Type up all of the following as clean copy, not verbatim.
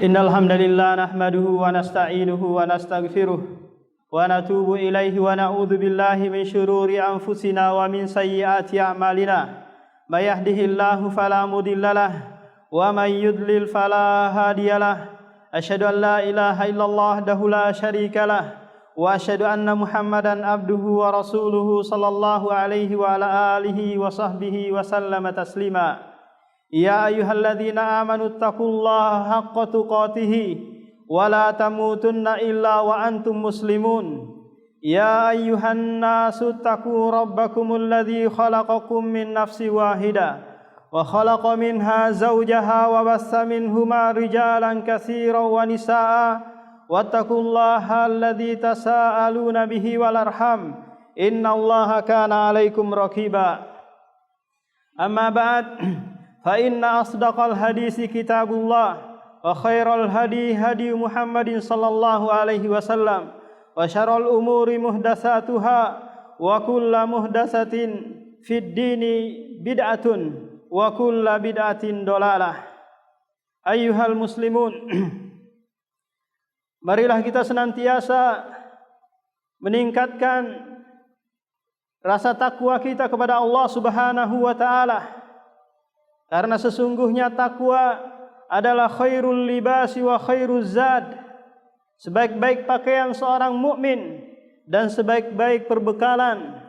Innal hamdalillah nahmaduhu wa nasta'inuhu wa nastaghfiruh wa natubu ilaihi wa na'udzu billahi min syururi anfusina wa min sayyiati a'malina. May yahdihillahu fala mudhillalah wa may yudlil fala hadiyalah. Asyhadu an la ilaha illallah wahdahu la syarikalah wa asyhadu anna Muhammadan abduhu wa rasuluhu sallallahu alaihi wa ala alihi wa sahbihi wa sallama taslima. Ya ayyuhalladzina amanu taqullaha haqqa tuqatih wa la tamutunna illa wa antum muslimun. Ya ayyuhan nasu taqu rabbakumul ladzi khalaqakum min nafsin wahidah wa khalaqa minha zawjaha wa bassa minhuma rijalan katsiran wa nisaa wattaqullaha alladzi tasaaluna bihi wal arham innallaha kana 'alaikum raqiba. Amma ba'd. Fa inna asdaqal hadisi kitabullah wa khairal hadi hadi Muhammadin sallallahu alaihi wasallam wa syarrul umuri muhdatsatuha wa kullu muhdatsatin fid dini bid'atun wa kullu bid'atin dolalah. Ayyuhal muslimun, marilah kita senantiasa meningkatkan rasa takwa kita kepada Allah Subhanahu wa taala. Karena sesungguhnya takwa adalah khairul libasi wa khairuz zad. Sebaik-baik pakaian seorang mukmin dan sebaik-baik perbekalan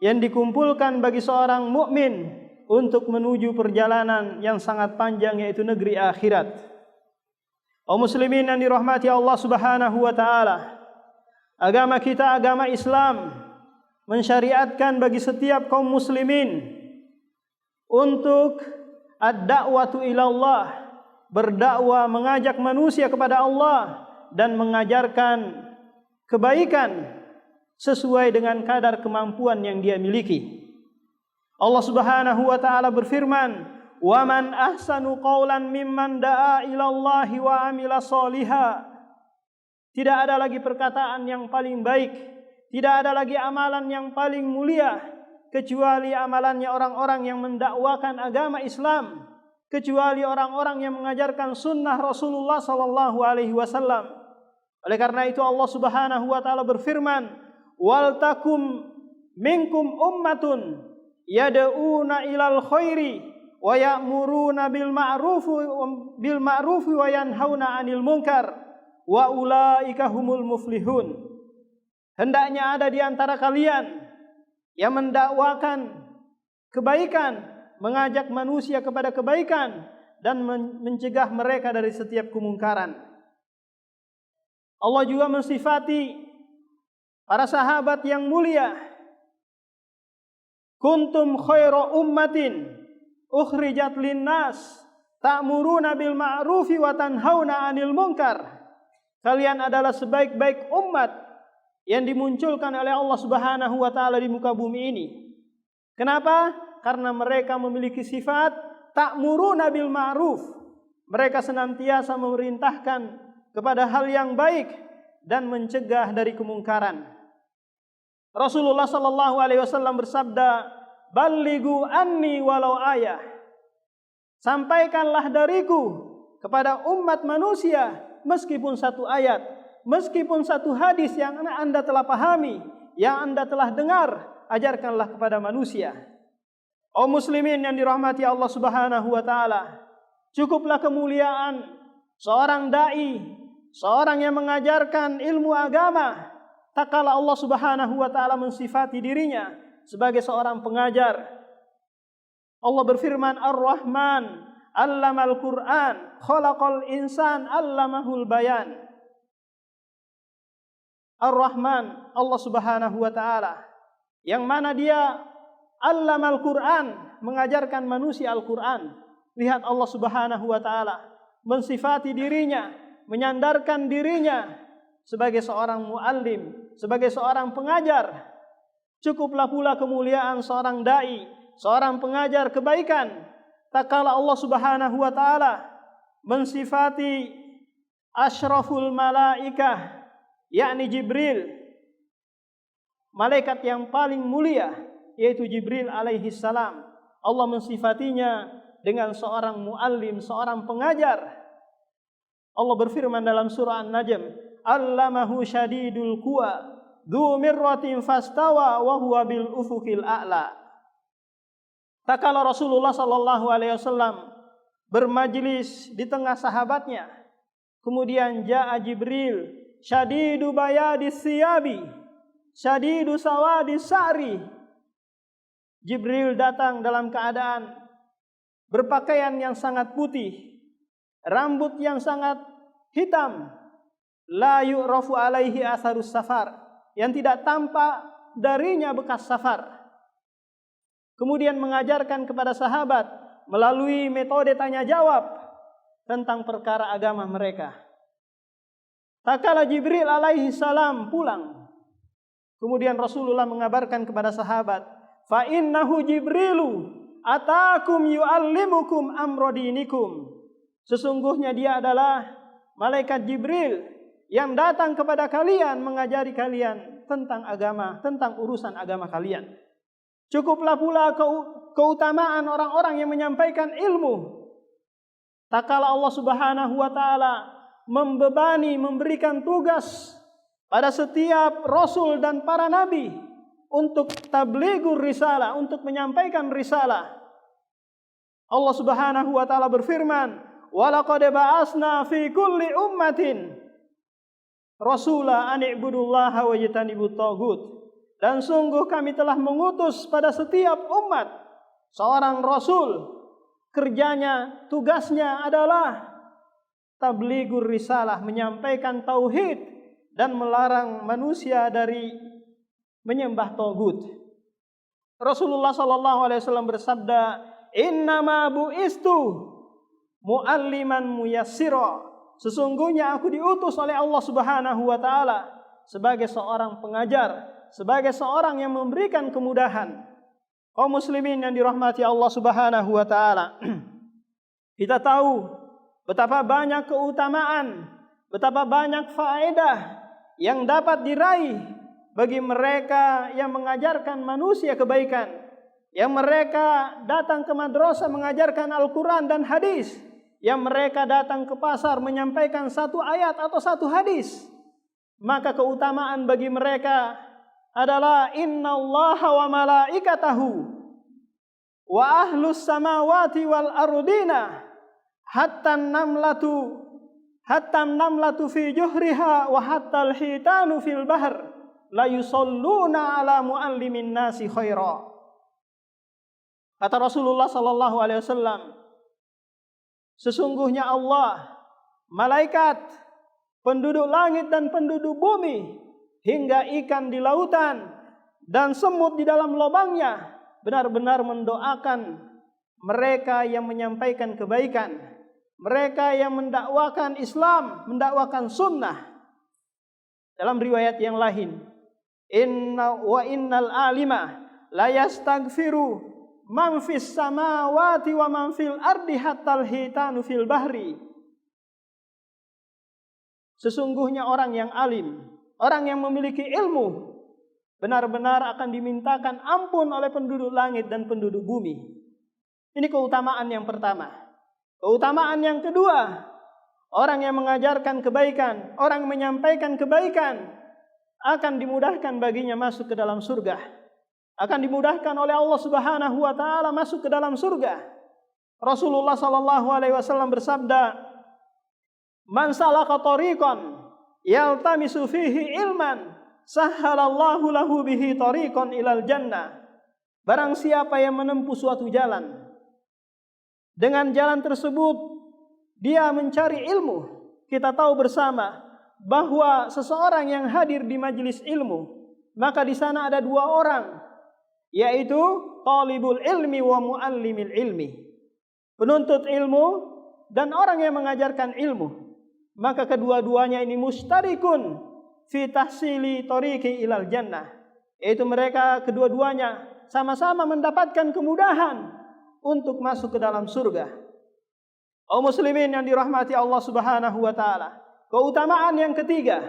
yang dikumpulkan bagi seorang mukmin untuk menuju perjalanan yang sangat panjang, yaitu negeri akhirat. Kaum muslimin yang dirahmati Allah Subhanahu wa taala, agama kita, agama Islam, mensyariatkan bagi setiap kaum muslimin untuk ad-da'watu ilallah, berdakwah, mengajak manusia kepada Allah dan mengajarkan kebaikan sesuai dengan kadar kemampuan yang dia miliki. Allah Subhanahu wa taala berfirman, "Wa man ahsanu qawlan mimman da'a ilallahi wa 'amila shaliha." Tidak ada lagi perkataan yang paling baik, tidak ada lagi amalan yang paling mulia kecuali amalannya orang-orang yang mendakwakan agama Islam, kecuali orang-orang yang mengajarkan sunnah Rasulullah sallallahu alaihi wasallam. Oleh karena itu Allah Subhanahu wa taala berfirman, "Wal takum minkum ummatun yad'una ilal khairi wa ya'muruna bil ma'rufi wa yanhauna 'anil munkar wa ulaika humul muflihun." Hendaknya ada di antara kalian yang mendakwakan kebaikan, mengajak manusia kepada kebaikan dan mencegah mereka dari setiap kemungkaran. Allah juga mensifati para sahabat yang mulia, kuntum khaira ummatin ukhrijat linnas ta'muruna bil ma'rufi wa tanhauna 'anil munkar. Kalian adalah sebaik-baik umat yang dimunculkan oleh Allah Subhanahu wa taala di muka bumi ini. Kenapa? Karena mereka memiliki sifat ta'muruna bil ma'ruf. Mereka senantiasa memerintahkan kepada hal yang baik dan mencegah dari kemungkaran. Rasulullah sallallahu alaihi wasallam bersabda, "Ballighu anni walau ayah." Sampaikanlah dariku kepada umat manusia meskipun satu ayat, meskipun satu hadis yang Anda telah pahami, yang Anda telah dengar, ajarkanlah kepada manusia. Kaum muslimin yang dirahmati Allah Subhanahu wa taala, cukuplah kemuliaan seorang dai, seorang yang mengajarkan ilmu agama, tak kala Allah Subhanahu wa taala mensifati dirinya sebagai seorang pengajar. Allah berfirman, "Ar-Rahman 'allamal Qur'an, khalaqal insan 'allamahul bayan." Ar-Rahman, Allah Subhanahu wa taala, yang mana dia allamal Qur'an, mengajarkan manusia Al-Qur'an. Lihat Allah Subhanahu wa taala mensifati dirinya, menyandarkan dirinya sebagai seorang muallim, sebagai seorang pengajar. Cukuplah pula kemuliaan seorang dai, seorang pengajar kebaikan, tak kala Allah Subhanahu wa taala mensifati asyraful malaikah, yakni Jibril, malaikat yang paling mulia, yaitu Jibril alaihi salam. Allah mensifatinya dengan seorang muallim, seorang pengajar. Allah berfirman dalam surah An-Najm, "Allamahu syadidul quwa, dzu mirratin fastawa wa huwa bil ufuqil a'la." Tak kala Rasulullah sallallahu alaihi wasallam bermajlis di tengah sahabatnya, kemudian jaa Jibril, syadidu bayadis siyabi, syadidu sawadis sa'ri. Jibril datang dalam keadaan berpakaian yang sangat putih, rambut yang sangat hitam, la yu'rafu alaihi atharus safar, yang tidak tampak darinya bekas safar. Kemudian mengajarkan kepada sahabat melalui metode tanya jawab tentang perkara agama mereka. Tak kala Jibril alaihi salam pulang, kemudian Rasulullah mengabarkan kepada sahabat, fa innahu Jibrilu atakum yu'allimukum amra dinikum. Sesungguhnya dia adalah malaikat Jibril yang datang kepada kalian mengajari kalian tentang agama, tentang urusan agama kalian. Cukuplah pula keutamaan orang-orang yang menyampaikan ilmu. Tak kala Allah Subhanahu wa taala memberikan tugas pada setiap rasul dan para nabi untuk tablighur risalah, untuk menyampaikan risalah. Allah Subhanahu wa taala berfirman, "Wa laqad ba'asna fi kulli ummatin rasula an i'budullaha wa yajtanibut taghut." Dan sungguh kami telah mengutus pada setiap umat seorang rasul, kerjanya, tugasnya adalah tablighur risalah, menyampaikan tauhid dan melarang manusia dari menyembah tagut. Rasulullah sallallahu alaihi wasallam bersabda, "Innama bu'istu mu'alliman muyassira." Sesungguhnya aku diutus oleh Allah Subhanahu wa taala sebagai seorang pengajar, sebagai seorang yang memberikan kemudahan. Kaum muslimin yang dirahmati Allah Subhanahu wa taala, kita tahu betapa banyak keutamaan, betapa banyak faedah yang dapat diraih bagi mereka yang mengajarkan manusia kebaikan, yang mereka datang ke madrasah mengajarkan Al-Quran dan hadis, yang mereka datang ke pasar menyampaikan satu ayat atau satu hadis. Maka keutamaan bagi mereka adalah innallaha wa malaikatahu wa ahlus samawati wal ardina hatta namlatu fi juhriha wa hatta al-hitanu fil bahr la yusalluna ala muallimin nasi khaira. Kata Rasulullah sallallahu alaihi wasallam, sesungguhnya Allah, malaikat, penduduk langit dan penduduk bumi, hingga ikan di lautan dan semut di dalam lubangnya benar-benar mendoakan mereka yang menyampaikan kebaikan, mereka yang mendakwakan Islam, mendakwakan sunnah. Dalam riwayat yang lain, innal alima la yastaghfiru man fis samawati wa man fil ardi hatta al-hitanu fil bahri. Sesungguhnya orang yang alim, orang yang memiliki ilmu, benar-benar akan dimintakan ampun oleh penduduk langit dan penduduk bumi. Ini keutamaan yang pertama. Keutamaan yang kedua, orang yang mengajarkan kebaikan, orang yang menyampaikan kebaikan, akan dimudahkan baginya masuk ke dalam surga. Akan dimudahkan oleh Allah Subhanahu wa taala masuk ke dalam surga. Rasulullah sallallahu alaihi wasallam bersabda, "Man salaka tariqan yaltamisu fihi ilman, sahhalallahu lahu bihi tariqan ilal jannah." Barang siapa yang menempuh suatu jalan, dengan jalan tersebut dia mencari ilmu. Kita tahu bersama bahwa seseorang yang hadir di majelis ilmu, maka di sana ada dua orang, yaitu talibul ilmi wa muallimil ilmi, penuntut ilmu dan orang yang mengajarkan ilmu. Maka kedua-duanya ini mustarikun fi tahsili tariqi ilal jannah, yaitu mereka kedua-duanya sama-sama mendapatkan kemudahan untuk masuk ke dalam surga. Kaum muslimin yang dirahmati Allah Subhanahu wa taala, keutamaan yang ketiga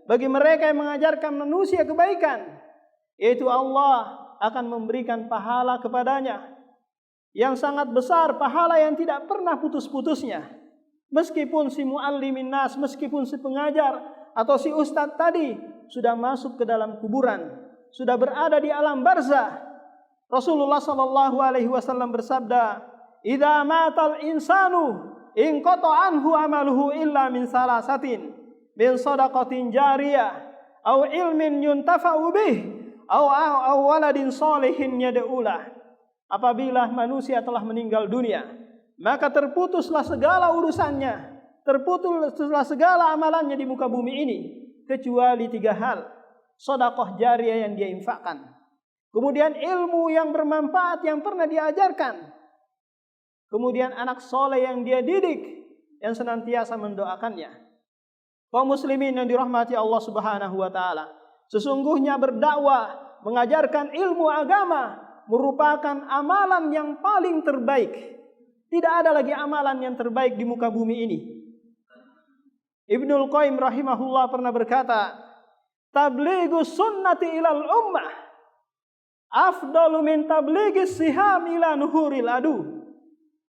bagi mereka yang mengajarkan manusia kebaikan, yaitu Allah akan memberikan pahala kepadanya yang sangat besar, pahala yang tidak pernah putus-putusnya. Meskipun si muallimin nas, meskipun si pengajar atau si ustadz tadi sudah masuk ke dalam kuburan, sudah berada di alam barzah. Rasulullah sallallahu alaihi wasallam bersabda, "Idza matal insanu in qata anhu amaluhu illa min salasatin, min shadaqatin jariyah, aw ilmin yuntafa'u bih, aw waladin shalihin yad'ulah." Apabila manusia telah meninggal dunia, maka terputuslah segala urusannya, terputuslah segala amalannya di muka bumi ini, kecuali 3 hal. Sedekah jariyah yang dia infakkan, kemudian ilmu yang bermanfaat yang pernah diajarkan, kemudian anak soleh yang dia didik, yang senantiasa mendoakannya. Kaum muslimin yang dirahmati Allah Subhanahu wa taala, sesungguhnya berdakwah, mengajarkan ilmu agama merupakan amalan yang paling terbaik. Tidak ada lagi amalan yang terbaik di muka bumi ini. Ibnul Qayyim rahimahullah pernah berkata, "Tablighus sunnati ilal ummah afdalu min tablighis siham ila nuhuril adu.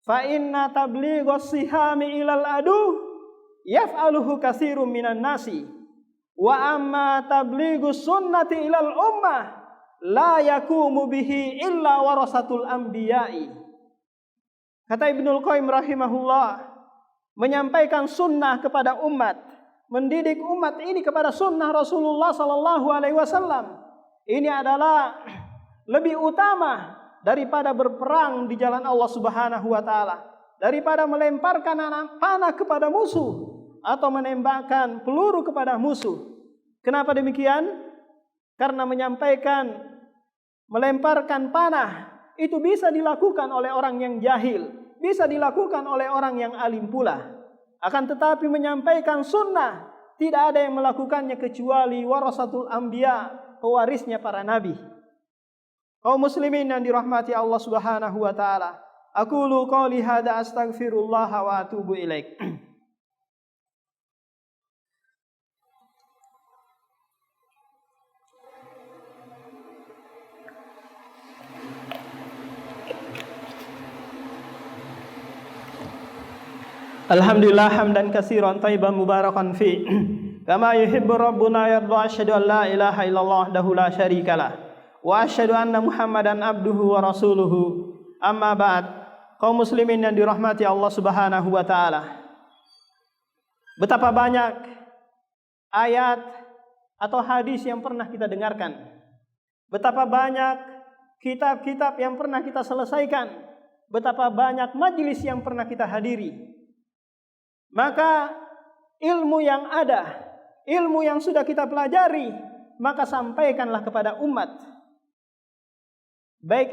Fa inna tablighus sihami ilal adu yaf'aluhu katsirun minan nasi. Wa amma tablighus sunnati ilal ummah la yakumu bihi illa warasatul anbiya'i." Kata Ibnul Qayyim rahimahullah, menyampaikan sunnah kepada umat, mendidik umat ini kepada sunnah Rasulullah sallallahu alaihi wasallam, ini adalah lebih utama daripada berperang di jalan Allah Subhanahu wa taala, daripada melemparkan panah kepada musuh atau menembakkan peluru kepada musuh. Kenapa demikian? Karena melemparkan panah itu bisa dilakukan oleh orang yang jahil, bisa dilakukan oleh orang yang alim pula. Akan tetapi menyampaikan sunnah, tidak ada yang melakukannya kecuali warasatul anbiya, pewarisnya para nabi. Kaum muslimin yang dirahmati Allah Subhanahu wa taala, aqulu qouli hadza astaghfirullah wa atubu ilaik. Alhamdulillah hamdan katsiran thayyiban mubarakan fi kama yuhibbu rabbuna yarda. Asyhadu an la ilaha illallah wahdahu la syarikalah wa asyhadu anna Muhammadan abduhu wa rasuluhu. Amma ba'd. Kaum muslimin yang dirahmati Allah Subhanahu wa taala, betapa banyak ayat atau hadis yang pernah kita dengarkan, betapa banyak kitab-kitab yang pernah kita selesaikan, betapa banyak majelis yang pernah kita hadiri. Maka ilmu yang ada, ilmu yang sudah kita pelajari, maka sampaikanlah kepada umat. Baik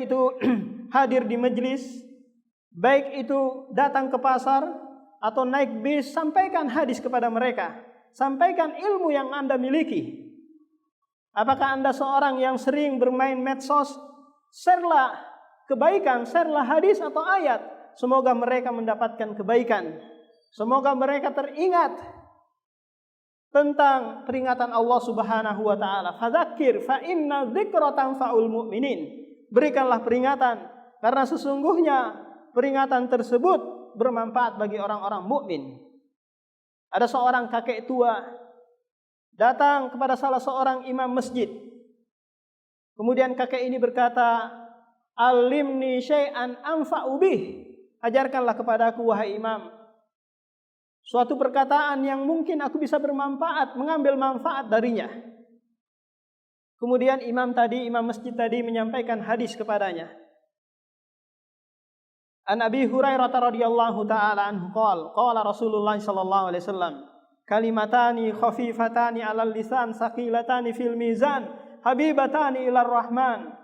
itu hadir di majelis, baik itu datang ke pasar atau naik bis, sampaikan hadis kepada mereka. Sampaikan ilmu yang Anda miliki. Apakah Anda seorang yang sering bermain medsos? Sharelah kebaikan, sharelah hadis atau ayat. Semoga mereka mendapatkan kebaikan. Semoga mereka teringat tentang peringatan Allah Subhanahu wa taala. Fadzakir fa inna dzikra tanfa'ul mu'minin. Berikanlah peringatan karena sesungguhnya peringatan tersebut bermanfaat bagi orang-orang mukmin. Ada seorang kakek tua datang kepada salah seorang imam masjid. Kemudian kakek ini berkata, "Alimni syai'an anfa'u bih." Ajarkanlah kepadaku wahai imam suatu perkataan yang mungkin aku bisa bermanfaat, mengambil manfaat darinya. Kemudian imam masjid tadi menyampaikan hadis kepadanya. An Abi Hurairah radhiyallahu taala anhu qala Rasulullah sallallahu alaihi wasallam, kalimatani khafifatani 'alal lisan saqilatani fil mizan habibatani ilar rahman.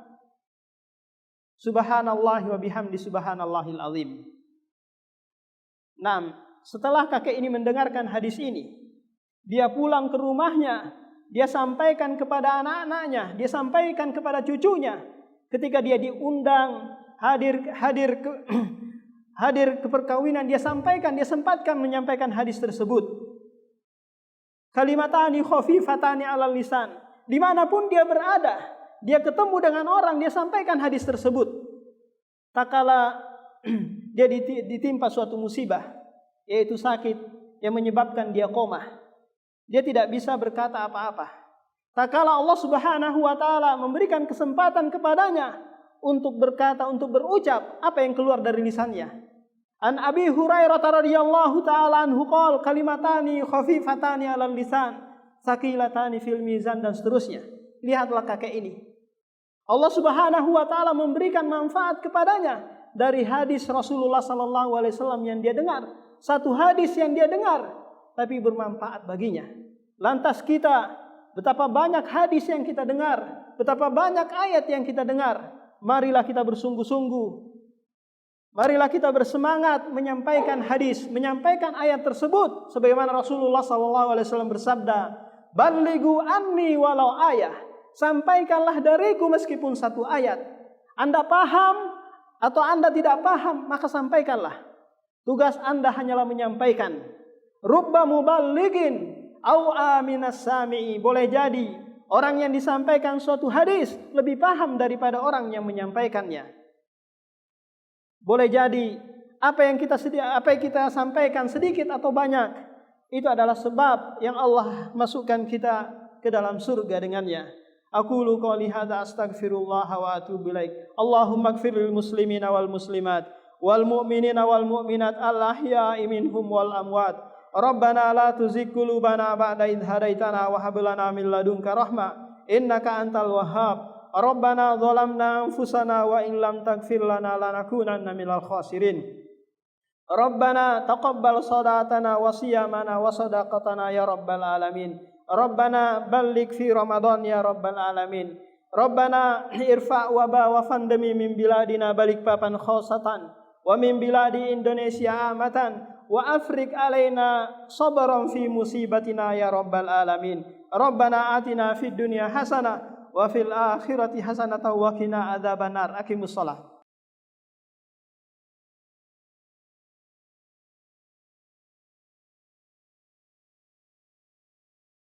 Subhanallah wa bihamdi subhanallahil azim. Setelah kakek ini mendengarkan hadis ini, dia pulang ke rumahnya, dia sampaikan kepada anak-anaknya, dia sampaikan kepada cucunya. Ketika dia diundang hadir ke perkawinan, dia sempatkan menyampaikan hadis tersebut. Kalimatani khafifatani 'alal lisan. Dimanapun dia berada, dia ketemu dengan orang, dia sampaikan hadis tersebut. Tak kala dia ditimpa suatu musibah, yaitu sakit yang menyebabkan dia koma. Dia tidak bisa berkata apa-apa. Tak kala Allah Subhanahu wa taala memberikan kesempatan kepadanya untuk berkata, untuk berucap apa yang keluar dari lisannya. An Abi Hurairah radhiyallahu taala anhu qala kalimatani khafifatani 'alal lisan, saqilatani fil mizan, dan seterusnya. Lihatlah kakek ini. Allah Subhanahu wa taala memberikan manfaat kepadanya dari hadis Rasulullah sallallahu alaihi wasallam yang dia dengar. Satu hadis yang dia dengar tapi bermanfaat baginya. Lantas kita, betapa banyak hadis yang kita dengar, betapa banyak ayat yang kita dengar. Marilah kita bersungguh-sungguh. Marilah kita bersemangat menyampaikan hadis, menyampaikan ayat tersebut sebagaimana Rasulullah sallallahu alaihi wasallam bersabda, "Ballighu anni walau ayah." Sampaikanlah dariku meskipun satu ayat. Anda paham atau Anda tidak paham, maka sampaikanlah. Tugas Anda hanyalah menyampaikan. Rubba muballighin au aminas sami'i. Boleh jadi orang yang disampaikan suatu hadis lebih paham daripada orang yang menyampaikannya. Boleh jadi apa yang kita sampaikan sedikit atau banyak, itu adalah sebab yang Allah masukkan kita ke dalam surga dengannya. Aqulu qouli hadza astaghfirullah wa atubu ilaik. Allahumma ighfir lil muslimina wal muslimat wal mu'minina wal mu'minat al ahya'i minhum wal amwat. Rabbana la tuzigh qulubana ba'da idh hadaitana wa hab lana min ladunka rahmah innaka antal wahhab. Rabbana zalamna anfusana wa in lam taghfir lana lanakunanna minal khasirin. Rabbana taqabbal salatana wa siyamana wa sadaqatana ya rabbal alamin. Rabbana balligh fi Ramadan ya rabbal alamin. Rabbana irfa' waba wa pandemi min biladina balikpapan khosatan wa min biladi Indonesia amatan wa afrik alaina sabran fi musibatina ya rabbal alamin. Rabbana atina fid dunya hasanah wa fil akhirati hasanatan wa qina adzabannar. Aqimus shalah.